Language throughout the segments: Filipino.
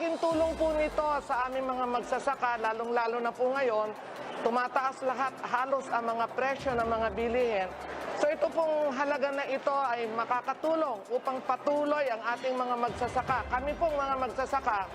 Malaking tulong po nito sa aming mga magsasaka, lalong-lalo na po ngayon, tumataas lahat halos ang mga presyo ng mga bilihin. So ito pong halaga na ito ay makakatulong upang patuloy ang ating mga magsasaka. Kami pong mga magsasaka,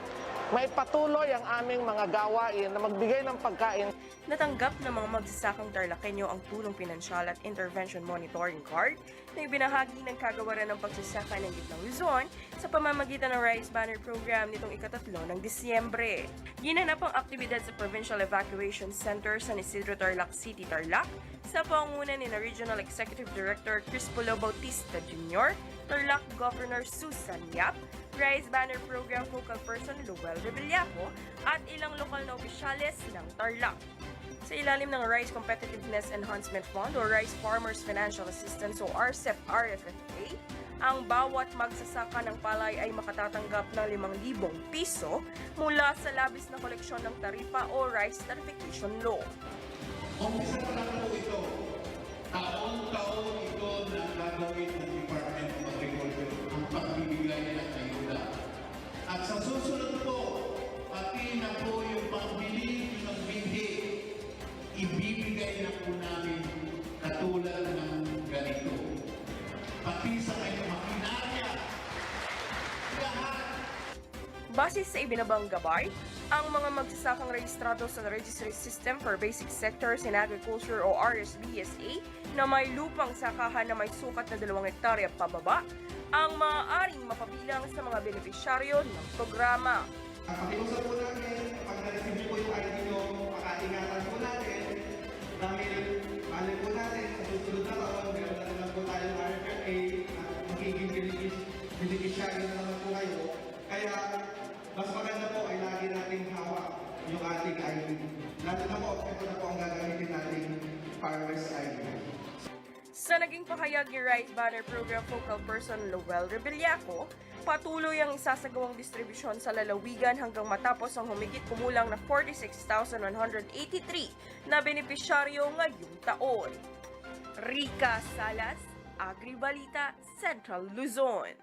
may patuloy ang aming mga gawain na magbigay ng pagkain. Natanggap ng mga magsasakang Tarlakenyo ang tulong pinansyal at intervention monitoring card na ibinahagi ng kagawaran ng pagsasaka ng Gitnang Luzon sa pamamagitan ng Rice Banner Program nitong ika-3 ng Disyembre. Ginanap ang aktibidad sa Provincial Evacuation Center sa San Isidro, Tarlac City, Tarlac sa pangunguna ni Regional Executive Director Crispolo Bautista Jr., Tarlac Governor Susan Yap, Rice Banner Program Focal Person Luel Rebellaco at ilang lokal na opisyales ng Tarlac. Sa ilalim ng Rice Competitiveness Enhancement Fund o Rice Farmers Financial Assistance o RCEP-RFFA, ang bawat magsasaka ng palay ay makatatanggap ng 5,000 piso mula sa labis na koleksyon ng taripa o Rice Tarification Law. Umpisa pa lang po ito. Taon-taon ito na gagawin ng Department of Agriculture ang pagbibigay ng ayuda. At sa susunod po, pati na po yung pambili ng binhi, ibibigay na po namin katulad ng ganito. Pati sa kanyang makinarya, lahat. Base sa ibinabang gabay, ang mga magsasakang rehistrado sa Registry System for Basic Sectors in Agriculture o RSBSA na may lupang sakahan na may sukat na 2 hektarya pababa ang maaaring mapabilang sa mga benepisyaryo ng programa. Pakiusap po namin, pag na-receive po yung ID nyo, pakaingatan po natin dahil malay po natin sa susunod na taon, meron na naman po tayong RFFA at magiging beneficiary na naman po kayo. Kaya mas maganda po ay lagi nating hawak yung ating ID. Lalo na po, ito na po ang gagamitin nating farmer's ID. Sa naging pahayag ni Rice Banner Program Focal Person Luel Rebellaco, patuloy ang isasagawang distribusyon sa lalawigan hanggang matapos ang humigit kumulang na 46,183 na benepisyaryo ngayong taon. Rica Salas, Agribalita, Central Luzon.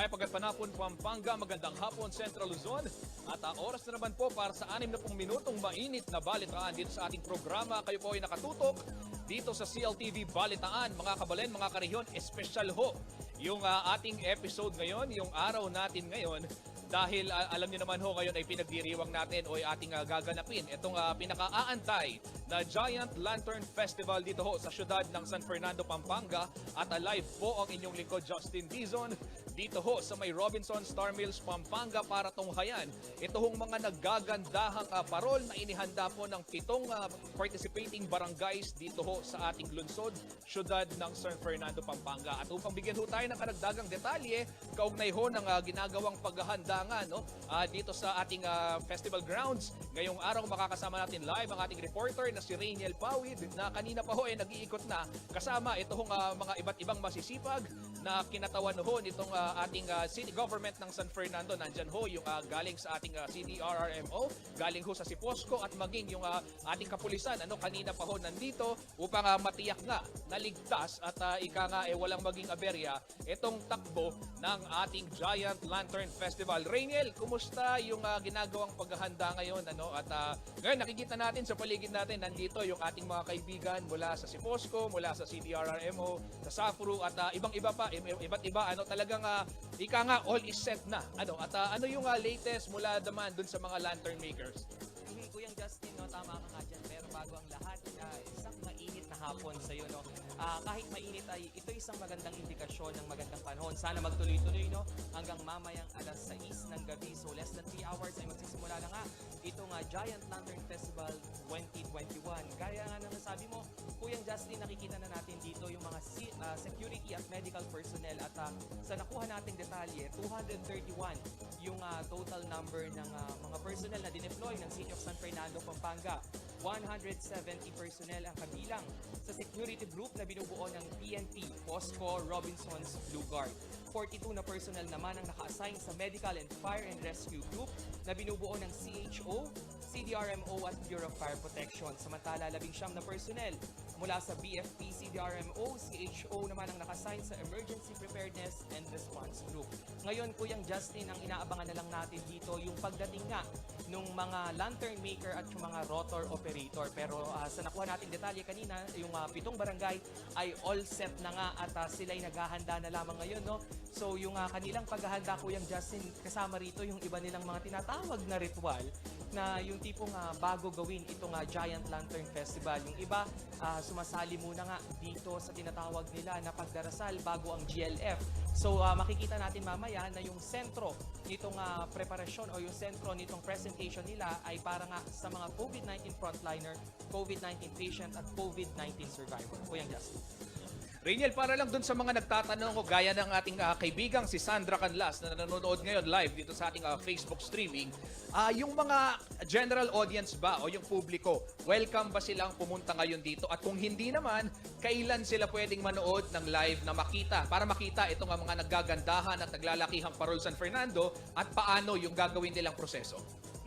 Mayapagat Panapon, Pampanga, magandang hapon, Central Luzon. At oras na naman po para sa 60 minutong mainit na balitaan dito sa ating programa. Kayo po ay nakatutok dito sa CLTV Balitaan. Mga kabalen, mga karehyon, espesyal ho yung ating episode ngayon, yung araw natin ngayon. Dahil alam niyo naman ho, ngayon ay pinagdiriwang natin o ay ating gaganapin itong pinaka-aantay na Giant Lantern Festival dito ho sa syudad ng San Fernando, Pampanga. At alive po ang inyong lingkod, Justin Dizon, dito ho sa may Robinson Star Mills, Pampanga para tunghayan ito hong mga naggagandahang parol na inihanda po ng 7 participating barangays dito ho sa ating lungsod, syudad ng San Fernando, Pampanga. At upang bigyan ho tayo ng karagdagang detalye, kaugnay ho ng ginagawang paghahanda dito sa ating festival grounds. Ngayong araw makakasama natin live ang ating reporter na si Rainiel Pawid na kanina pa ho ay nag-iikot na kasama itong mga iba't ibang masisipag na kinatawan ho nitong ating city government ng San Fernando. Nandyan ho yung galing sa ating CDRRMO, galing ho sa Siposco at maging yung ating kapulisan. Kanina pa ho nandito upang matiyak nga naligtas at ika nga walang maging aberya itong takbo ng ating Giant Lantern Festival. Rainiel, kumusta yung ginagawang paghahanda ngayon? At ngayon nakikita natin sa paligid natin, nandito yung ating mga kaibigan mula sa Siposco, mula sa CDRRMO, sa SAFRU at ibang-iba pa, iba't iba. Talagang ika nga all is set na. Ano yung latest mula naman dun sa mga lantern makers? Kuyang Justin, tama ka nga dyan. Pero bago ang lahat, isang mainit na hapon sa iyo. Kahit mainit ay ito isang magandang indikasyon ng magandang panahon. Sana magtuloy-tuloy hanggang mamayang alas 6 ng gabi. So less than 3 hours ay magsisimula na nga itong Giant Lantern Festival 2021. Gaya nga na nasabi mo, Kuyang Justin, nakikita na natin dito yung mga security at medical personnel at sa nakuha nating detalye, 231 yung total number ng mga personnel na dineploy ng City of San Fernando, Pampanga. 170 personnel ang kabilang sa security group na binubuo ng PNP, POSCO, Robinsons, Blue Guard. 42 na personnel naman ang naka-assign sa Medical and Fire and Rescue Group na binubuo ng CHO, CDRMO at Bureau of Fire Protection. Samantala, 19 na personnel mula sa BFP, CDRMO, CHO naman ang naka-assign sa Emergency Preparedness and Response Group. Ngayon, Kuyang Justin, ang inaabangan na lang natin dito yung pagdating nga ng mga lantern maker at yung mga rotor operator. Pero sa nakuha nating detalye kanina, yung 7 barangay ay all set na nga at sila'y naghahanda na lamang ngayon. So yung kanilang paghahanda, Kuyang Justin, kasama rito yung iba nilang mga tinatawag na ritual na yung tipong bago gawin itong Giant Lantern Festival. Yung iba, sumasali muna nga dito sa tinatawag nila na pagdarasal bago ang GLF. So makikita natin mamaya na yung sentro nitong preparasyon o yung sentro nitong presentation nila ay para nga sa mga COVID-19 frontliner, COVID-19 patient at COVID-19 survivor. Kuyang Justin. Rainiel, para lang dun sa mga nagtatanong ko, gaya ng ating kaibigang si Sandra Canlas na nanonood ngayon live dito sa ating Facebook streaming, yung mga general audience ba o yung publiko, welcome ba silang pumunta ngayon dito? At kung hindi naman, kailan sila pwedeng manood ng live na makita? Para makita itong mga naggagandahan at naglalakihang Parol San Fernando at paano yung gagawin nilang proseso?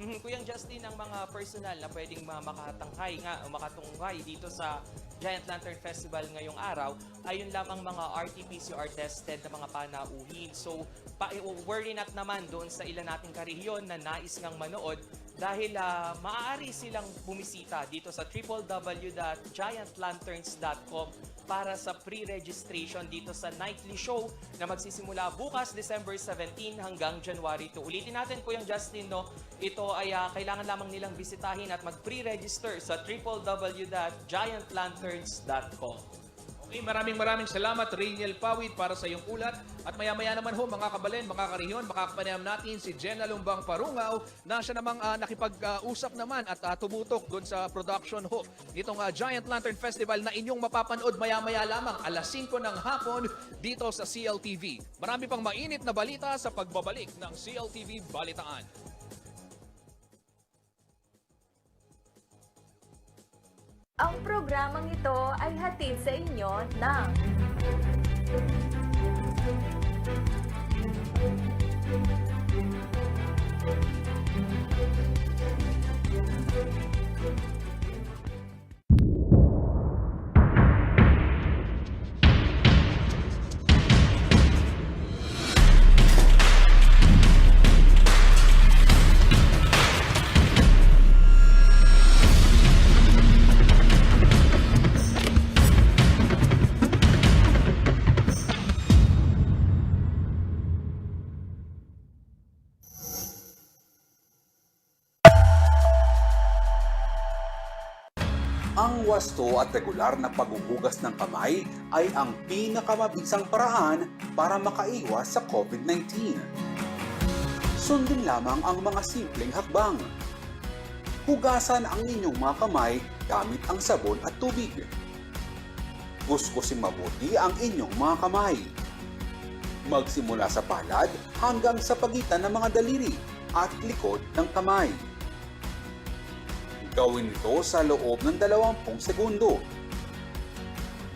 Kuyang Justin, ang mga personal na pwedeng makatangkay nga o makatungkay dito sa Giant Lantern Festival ngayong araw ay yun lamang mga RT-PCR tested na mga panauhin. So, worry not naman doon sa ilan nating karehiyon na nais ngang manood dahil maaari silang bumisita dito sa www.giantlanterns.com para sa pre-registration dito sa nightly show na magsisimula bukas December 17 hanggang January 2. Ulitin natin, Kuyang Justin, ito ay kailangan lamang nilang bisitahin at mag-pre-register sa www.giantlanterns.com. Okay, maraming salamat, Rainiel Pawid, para sa iyong ulat. At maya-maya naman ho, mga kabalen, mga karehyon, makakapanayam natin si Jenna Lumbang Parungaw na siya namang nakipag-usap naman at tumutok doon sa production ho nitong Giant Lantern Festival na inyong mapapanood maya-maya lamang alas 5 ng hapon dito sa CLTV. Marami pang mainit na balita sa pagbabalik ng CLTV Balitaan. Ang programang ito ay hatid sa inyo ng Ang wasto at regular na paghuhugas ng kamay ay ang pinakamabisang paraan para makaiwas sa COVID-19. Sundin lamang ang mga simpleng hakbang. Hugasan ang inyong mga kamay gamit ang sabon at tubig. Kuskusin mabuti ang inyong mga kamay. Magsimula sa palad hanggang sa pagitan ng mga daliri at likod ng kamay. Gawin ito sa loob ng 20 segundo.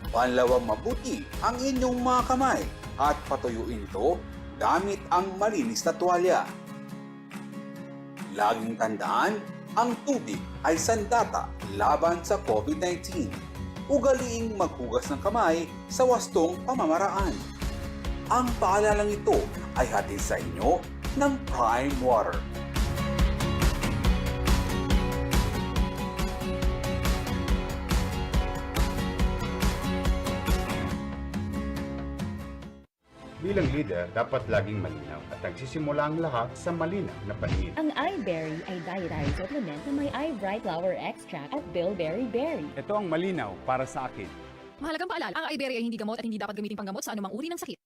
Panlawang mabuti ang inyong mga kamay at patuyuin ito gamit ang malinis na tuwalya. Laging tandaan, ang tubig ay sandata laban sa COVID-19. Ugaliing maghugas ng kamay sa wastong pamamaraan. Ang paalalang ito ay hatid sa inyo ng Prime Water. Bilang leader, dapat laging malinaw at nagsisimula ang lahat sa malinaw na paningin. Ang iBerry ay dietary supplement na may iBright flower extract at bilberry berry. Ito ang malinaw para sa akin. Mahalagang paalala, ang iBerry ay hindi gamot at hindi dapat gamitin panggamot sa anumang uri ng sakit.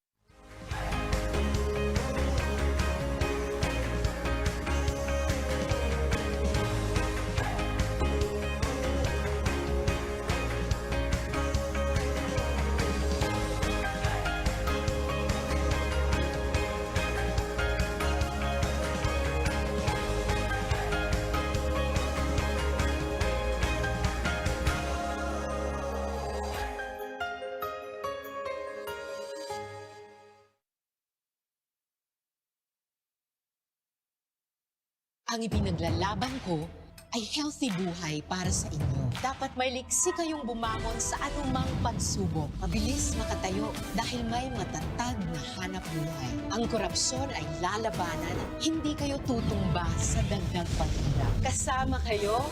Ang ipinaglalaban ko ay healthy buhay para sa inyo. Dapat may liksi kayong bumangon sa anumang pagsubok. Mabilis makatayo dahil may matatag na hanap buhay. Ang korupsyon ay lalabanan, hindi kayo tutumba sa dagdag paghirap. Kasama kayo,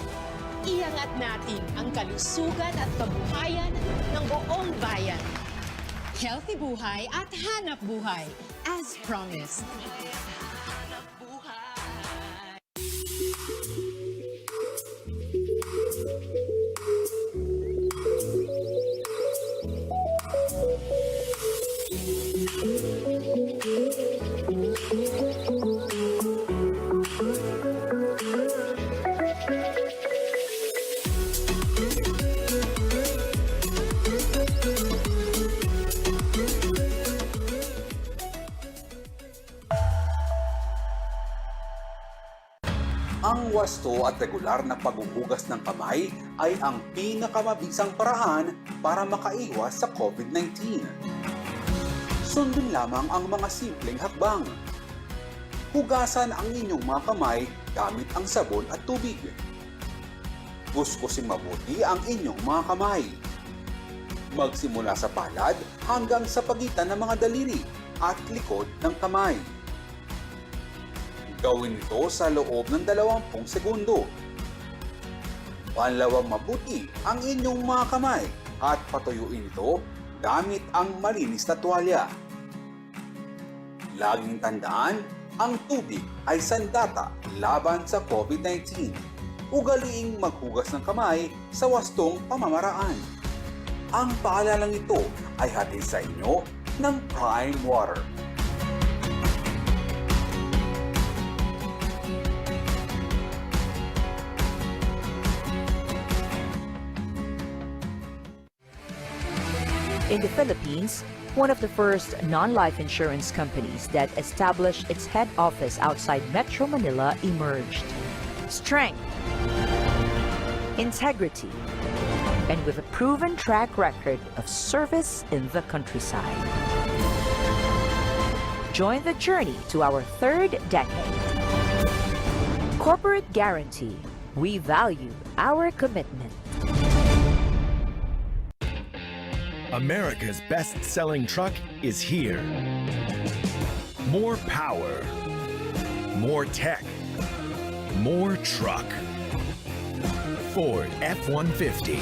iangat natin ang kalusugan at kabuhayan ng buong bayan. Healthy buhay at hanap buhay, as promised. Ang wasto at regular na paghuhugas ng kamay ay ang pinakamabisang paraan para makaiwas sa COVID-19. Sundin lamang ang mga simpleng hakbang. Hugasan ang inyong mga kamay gamit ang sabon at tubig. Kuskusin mabuti ang inyong mga kamay. Magsimula sa palad hanggang sa pagitan ng mga daliri at likod ng kamay. Gawin ito sa loob ng 20 segundo. Panlawang mabuti ang inyong mga kamay at patuyuin ito gamit ang malinis na tuwalya. Laging tandaan, ang tubig ay sandata laban sa COVID-19. Ugaliing maghugas ng kamay sa wastong pamamaraan. Ang paalalang ito ay hatid sa inyo ng Prime Water. In the Philippines, one of the first non-life insurance companies that established its head office outside Metro Manila emerged. Strength, integrity, and with a proven track record of service in the countryside. Join the journey to our 3rd decade. Corporate Guarantee. We value our commitment. America's best-selling truck is here. More power, more tech, more truck. Ford F-150.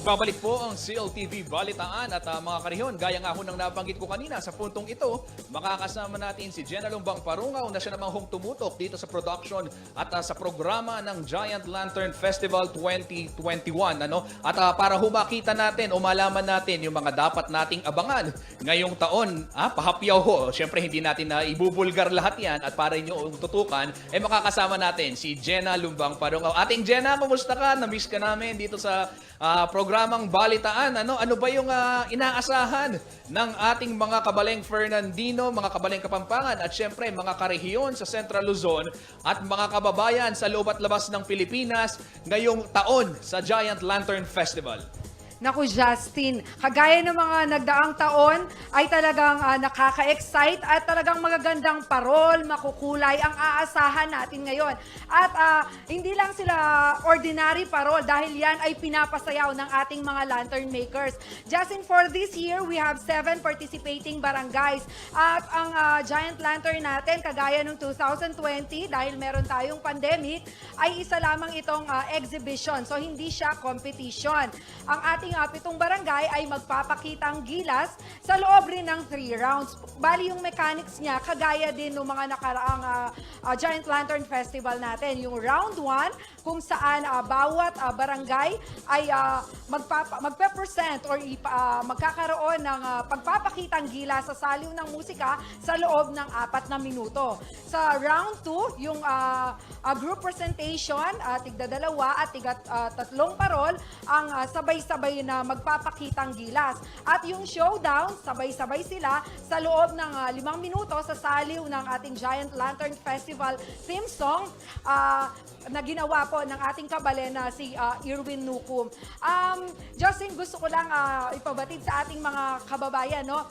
Nagbabalik po ang CLTV Balitaan at mga karihon, gaya nga ho ng nabanggit ko kanina sa puntong ito, makakasama natin si Jenna Lumbang Parungaw na siya namang tumutok dito sa production at sa programa ng Giant Lantern Festival 2021. At para makita natin o malaman natin yung mga dapat nating abangan ngayong taon, pahapyaw ho. Siyempre hindi natin na ibubulgar lahat yan at para inyo tutukan, makakasama natin si Jenna Lumbang Parungaw. Ating Jenna, kumusta ka? Na-miss ka namin dito sa programang Balitaan. Ano ba yung inaasahan ng ating mga kabaleng Fernandino, mga kabaleng Kapampangan at syempre mga karehiyon sa Central Luzon at mga kababayan sa loob at labas ng Pilipinas ngayong taon sa Giant Lantern Festival? Naku, Justin, kagaya ng mga nagdaang taon ay talagang nakaka-excite at talagang magagandang parol, makukulay ang aasahan natin ngayon. At hindi lang sila ordinary parol dahil yan ay pinapasayaw ng ating mga lantern makers. Justin, for this year, we have 7 participating barangays. At ang Giant Lantern natin, kagaya ng 2020, dahil meron tayong pandemic, ay isa lamang itong exhibition. So, hindi siya competition. Ang ating 7 barangay ay magpapakitang gilas sa loob rin ng 3 rounds. Bali yung mechanics niya, kagaya din ng mga nakaraang Giant Lantern Festival natin. Yung round 1, kung saan bawat barangay ay magpe-present or magkakaroon ng pagpapakitang gilas sa saliw ng musika sa loob ng 4 na minuto. Sa round 2, yung group presentation, tigda-2 at tigda-3 parol, ang sabay-sabay na magpapakitang gilas. At yung showdown, sabay-sabay sila sa loob ng 5 minuto sa saliw ng ating Giant Lantern Festival theme song na ginawa po ng ating kabalen na si Irwin Nukum. Justin, gusto ko lang ipabatid sa ating mga kababayan, no?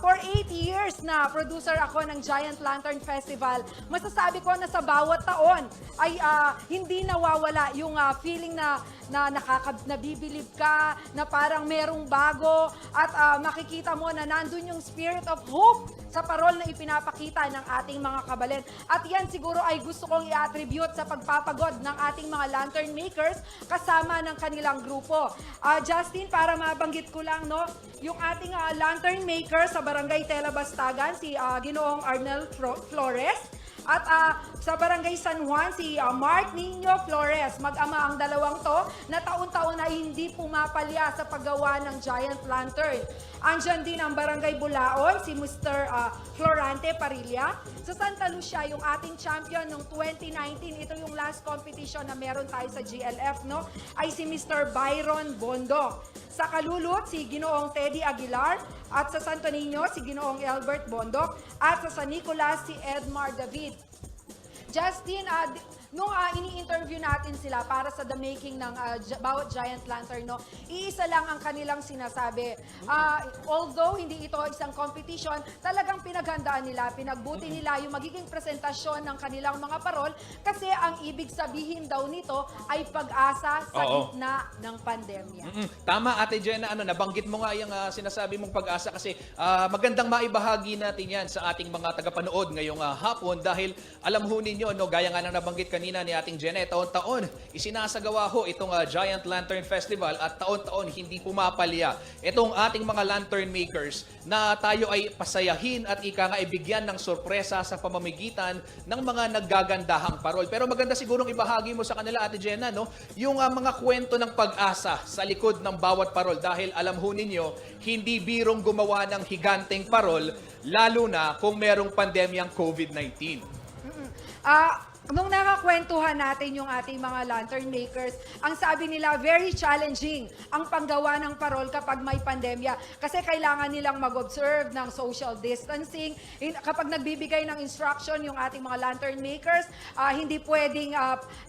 For 8 years na producer ako ng Giant Lantern Festival, masasabi ko na sa bawat taon ay hindi nawawala yung feeling na nabibilib ka, na parang merong bago, at makikita mo na nandun yung spirit of hope sa parol na ipinapakita ng ating mga kabalen. At yan siguro ay gusto kong i-attribute sa pagpapagod ng ating mga lantern makers kasama ng kanilang grupo. Justin, para mabanggit ko lang, no, yung ating lantern maker sa Barangay Tela-Bastagan, si Ginoong Arnel Flores. At sa Barangay San Juan, si Mark Nino Flores. Mag-ama ang dalawang to na taon-taon na hindi pumapalya sa paggawa ng Giant Lantern. Andyan din ang Barangay Bulaon, si Mr. Florante Parilla. Sa Santa Lucia, yung ating champion noong 2019, ito yung last competition na meron tayo sa GLF, no? Ay si Mr. Byron Bondo. Sa Kalulot, si Ginoong Teddy Aguilar. At sa Santo Niño, si Ginoong Albert Bondok. At sa San Nicolas, si Edmar David. Justin, nung ini-interview natin sila para sa the making ng bawat Giant Lantern, no, iisa lang ang kanilang sinasabi. Although hindi ito isang competition, talagang pinaghandaan nila, pinagbuti nila yung magiging presentasyon ng kanilang mga parol kasi ang ibig sabihin daw nito ay pag-asa sa gitna ng pandemya. Tama, Ate Jenna, nabanggit mo nga yung sinasabi mong pag-asa kasi magandang maibahagi natin yan sa ating mga tagapanood ngayong hapon dahil alam ho ninyo, gaya nga nang nabanggit kanina ni ating Jenna, taon-taon isinasagawa ho itong Giant Lantern Festival at taon-taon hindi pumapalya itong ating mga lantern makers na tayo ay pasayahin at ika nga ibigyan ng sorpresa sa pamamagitan ng mga naggagandahang parol. Pero maganda sigurong ibahagi mo sa kanila, Ate Jenna, no, yung mga kwento ng pag-asa sa likod ng bawat parol dahil alam ho ninyo, hindi birong gumawa ng higanteng parol lalo na kung merong pandemyang COVID-19. Nung nakakwentuhan natin yung ating mga lantern makers, ang sabi nila, very challenging ang panggawa ng parol kapag may pandemya. Kasi kailangan nilang mag-observe ng social distancing. Kapag nagbibigay ng instruction yung ating mga lantern makers, hindi pwedeng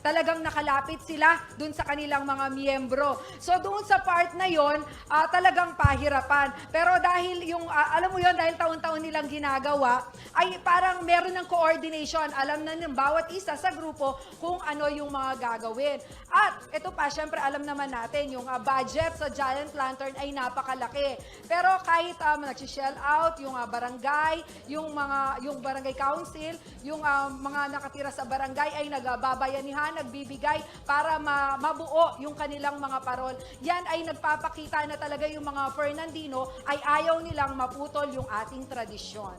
talagang nakalapit sila dun sa kanilang mga miyembro. So doon sa part na yon, talagang pahirapan. Pero dahil yung, alam mo yon, dahil taon-taon nilang ginagawa, ay parang meron ng coordination. Alam na ng bawat isa mag-usa sa grupo kung ano yung mga gagawin. At ito pa, syempre alam naman natin, yung budget sa Giant Lantern ay napakalaki. Pero kahit nag-shell out yung barangay, yung barangay council, yung mga nakatira sa barangay ay nagbabayanihan, nagbibigay para mabuo yung kanilang mga parol. Yan ay nagpapakita na talaga yung mga Fernandino ay ayaw nilang maputol yung ating tradisyon.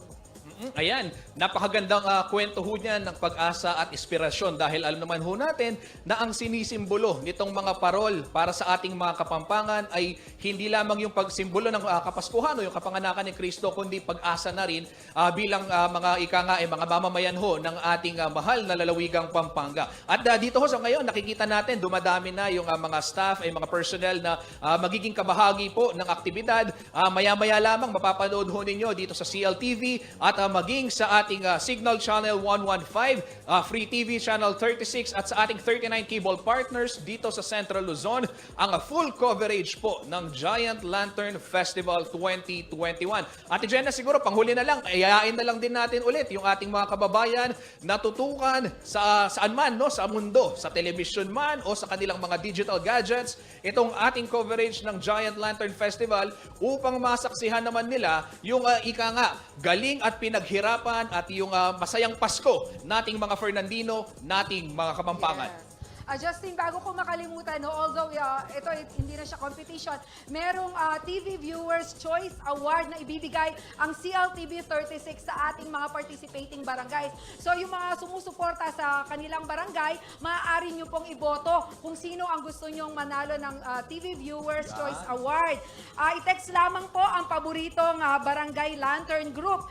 Ayan, napakagandang kwento ho niyan ng pag-asa at inspirasyon dahil alam naman ho natin na ang sinisimbolo nitong mga parol para sa ating mga Kapampangan ay hindi lamang yung pagsimbolo ng Kapaskuhan o yung kapanganakan ni Kristo, kundi pag-asa na rin bilang mga mga mamamayan ho ng ating mahal na lalawigang Pampanga. At dito ho sa ngayon, nakikita natin dumadami na yung mga staff ay mga personnel na magiging kabahagi po ng aktibidad. Maya-maya lamang mapapanood ho ninyo dito sa CLTV at maging sa ating Signal Channel 115, Free TV Channel 36 at sa ating 39 cable partners dito sa Central Luzon, ang full coverage po ng Giant Lantern Festival 2021. Ate Jenna, siguro panghuli na lang, ayayain na lang din natin ulit yung ating mga kababayan na tutukan saan man, no, sa mundo, sa television man o sa kanilang mga digital gadgets, itong ating coverage ng Giant Lantern Festival upang masaksihan naman nila yung galing at pinaghirapan at yung masayang Pasko nating mga Fernandino, nating mga Kapampangan. Yes. Justin, bago ko makalimutan, no, although ito hindi na siya competition, merong TV Viewers Choice Award na ibibigay ang CLTV 36 sa ating mga participating barangays. So yung mga sumusuporta sa kanilang barangay, maaari nyo pong iboto kung sino ang gusto nyong manalo ng TV Viewers Choice Award. I-text lamang po ang paboritong Barangay Lantern Group.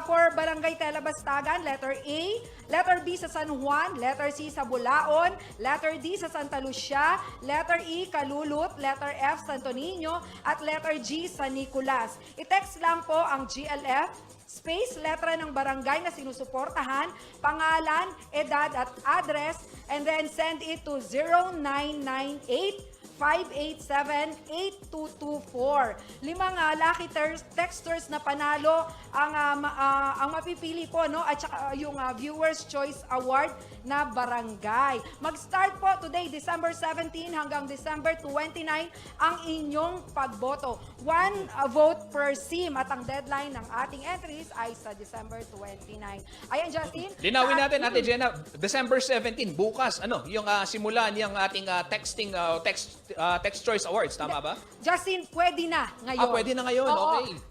For Barangay Telebastagan, letter A, letter B sa San Juan, letter C sa Bulaon, letter D sa Santa Lucia, letter E, Kalulut, letter F, Santo Niño, at letter G sa Nicolas. I-text lang po ang GLF, space, letra ng barangay na sinusuportahan, pangalan, edad at address, and then send it to 0998 587-8224. 5 lucky texters na panalo ang mapipili po, no, at saka yung Viewers Choice Award na barangay. Mag-start po today, December 17 hanggang December 29 ang inyong pagboto. 1 vote per SIM at ang deadline ng ating entries ay sa December 29. Ayan, Justin. Linawin natin, Ate Jenna, December 17, bukas, yung simulan yung ating Text Choice Awards, tama ba? Justin, pwede na ngayon. Pwede na ngayon, Oo. okay.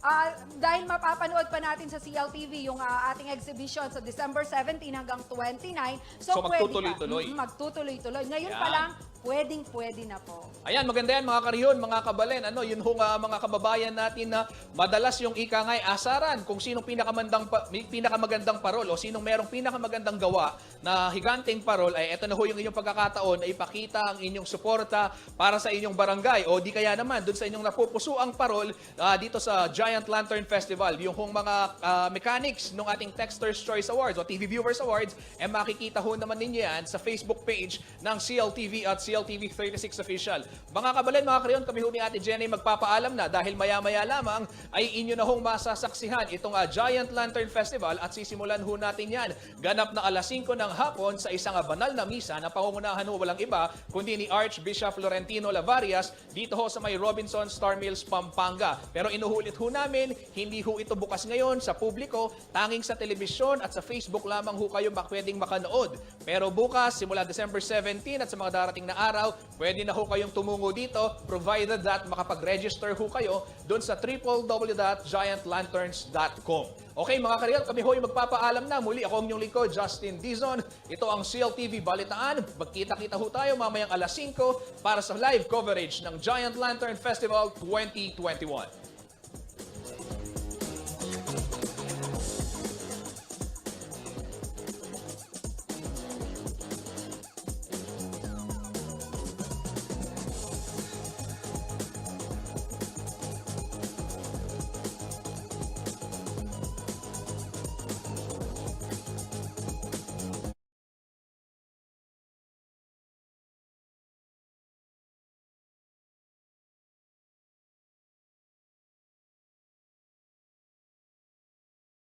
Dahil mapapanood pa natin sa CLTV yung ating exhibition sa December 17 hanggang 29. So magtutuloy-tuloy. Magtutuloy-tuloy. Ngayon Yan. pa lang, pwede na po. Ayan, maganda yan mga karyon, mga kabalen. Yun hong mga kababayan natin na madalas yung ikangay asaran kung sinong pinakamagandang parol o sinong merong pinakamagandang gawa na higanteng parol, ay eto na ho yung inyong pagkakataon na ipakita ang inyong suporta para sa inyong barangay o di kaya naman dun sa inyong napupusuang parol dito sa Giant Lantern Festival. Yung hong mga mechanics ng ating Texters Choice Awards o TV Viewers Awards, makikita ho naman ninyo yan sa Facebook page ng CLTV at CLTV 36 Official. Mga kabalen, mga karyon, kami ho ni Ate Jenny magpapaalam na dahil maya-maya lamang ay inyo na hong masasaksihan itong Giant Lantern Festival at sisimulan ho natin yan. Ganap na alas 5 ng hapon sa isang banal na misa na pangungunahan ho walang iba kundi ni Archbishop Florentino Lavarias dito ho sa may Robinson Star Mills, Pampanga. Pero inuhulit ho namin, hindi ho ito bukas ngayon sa publiko, tanging sa telebisyon at sa Facebook lamang ho kayo pwedeng makanood. Pero bukas, simula December 17 at sa mga darating na araw, pwede na ho kayong tumungo dito provided that makapag-register ho kayo doon sa www.giantlanterns.com. Okay mga kariyal, kami ho yung magpapaalam na. Muli ako ang inyong lingkod, Justin Dizon. Ito ang CLTV Balitaan. Magkita-kita ho tayo mamayang alas 5 para sa live coverage ng Giant Lantern Festival 2021.